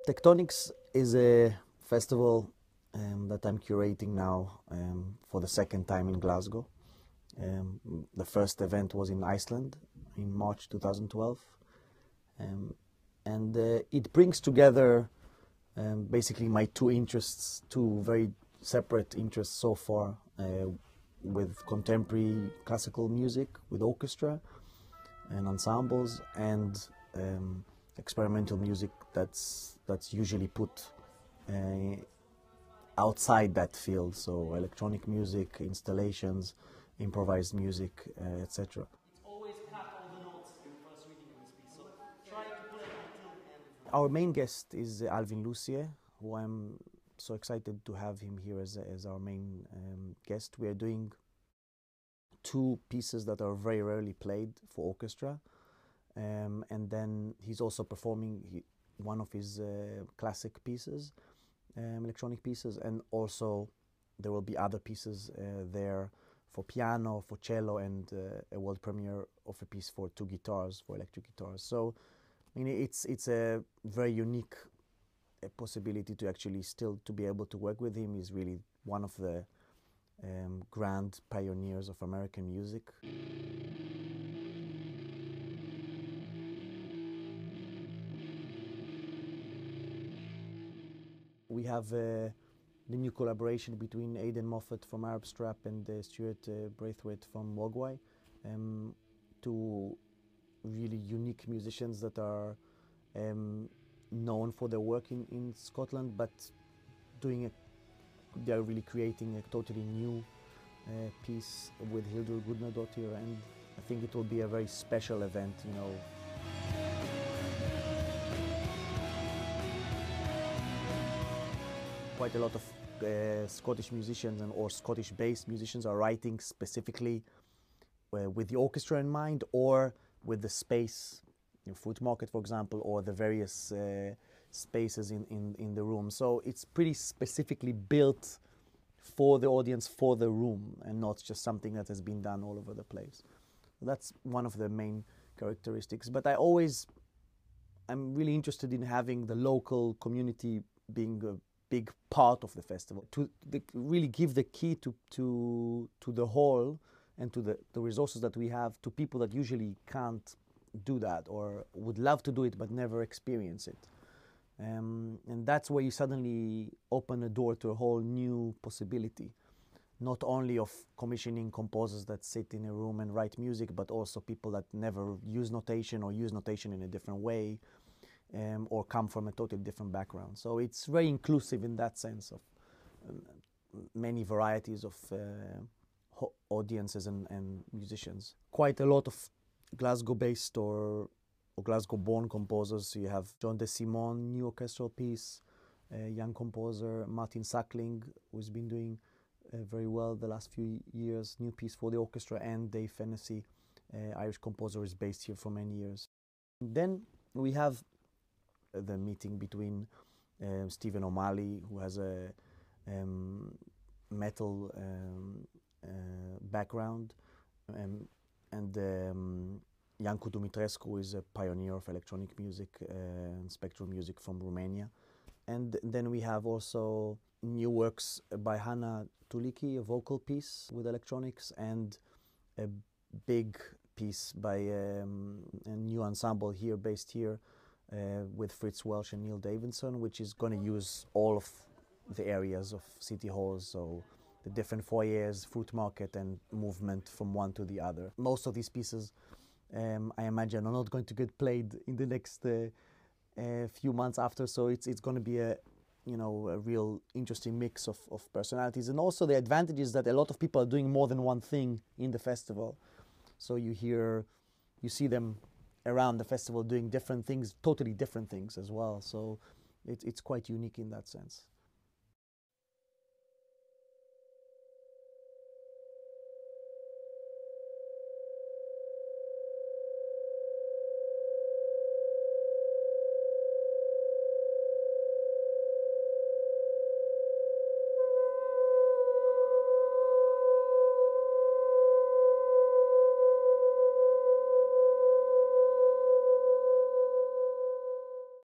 Tectonics is a festival that I'm curating now for the second time in Glasgow. The first event was in Iceland in March 2012. And it brings together basically my two interests, two very separate interests so far, with contemporary classical music, with orchestra and ensembles, and experimental music that's usually put outside that field, so electronic music, installations, improvised music, etc. Always cut all the notes in the first reading of this piece, so try to play until the end. Our main guest is Alvin Lucier, who I'm so excited to have him here as our main guest. We are doing two pieces that are very rarely played for orchestra, and then he's also performing one of his classic pieces, electronic pieces, and also there will be other pieces there for piano, for cello, and a world premiere of a piece for two guitars, for electric guitars. So, I mean, it's a very unique possibility to actually still to be able to work with him. He's really one of the grand pioneers of American music. We have the new collaboration between Aidan Moffat from Arab Strap and Stuart Braithwaite from Mogwai, two really unique musicians that are known for their work in Scotland, but they are really creating a totally new piece with Hildur Gudnadottir, and I think it will be a very special event, you know. Quite a lot of Scottish musicians or Scottish-based musicians are writing specifically with the orchestra in mind, or with the space, Fruit Market, for example, or the various spaces in the room. So it's pretty specifically built for the audience, for the room, and not just something that has been done all over the place. That's one of the main characteristics. But I'm really interested in having the local community being a big part of the festival, to really give the key to the hall and to the resources that we have to people that usually can't do that, or would love to do it but never experience it. And that's where you suddenly open a door to a whole new possibility, not only of commissioning composers that sit in a room and write music, but also people that never use notation or use notation in a different way, or come from a totally different background. So it's very inclusive in that sense of many varieties of audiences and musicians. Quite a lot of Glasgow-based or Glasgow-born composers. So you have John De Simon, new orchestral piece, a young composer, Martin Sackling, who's been doing very well the last few years, new piece for the orchestra, and Dave Fennessy, Irish composer, is based here for many years. Then we have the meeting between Stephen O'Malley, who has a metal background, and Iancu Dumitrescu, who is a pioneer of electronic music and spectral music from Romania. And then we have also new works by Hannah Tuliki, a vocal piece with electronics, and a big piece by a new ensemble here, based here, with Fritz Welsh and Neil Davidson, which is going to use all of the areas of City Halls, so the different foyers, Fruit Market, and movement from one to the other. Most of these pieces, I imagine, are not going to get played in the next few months after, so it's going to be a real interesting mix of personalities. And also the advantage is that a lot of people are doing more than one thing in the festival. So you see them around the festival doing different things, totally different things as well. So it's quite unique in that sense.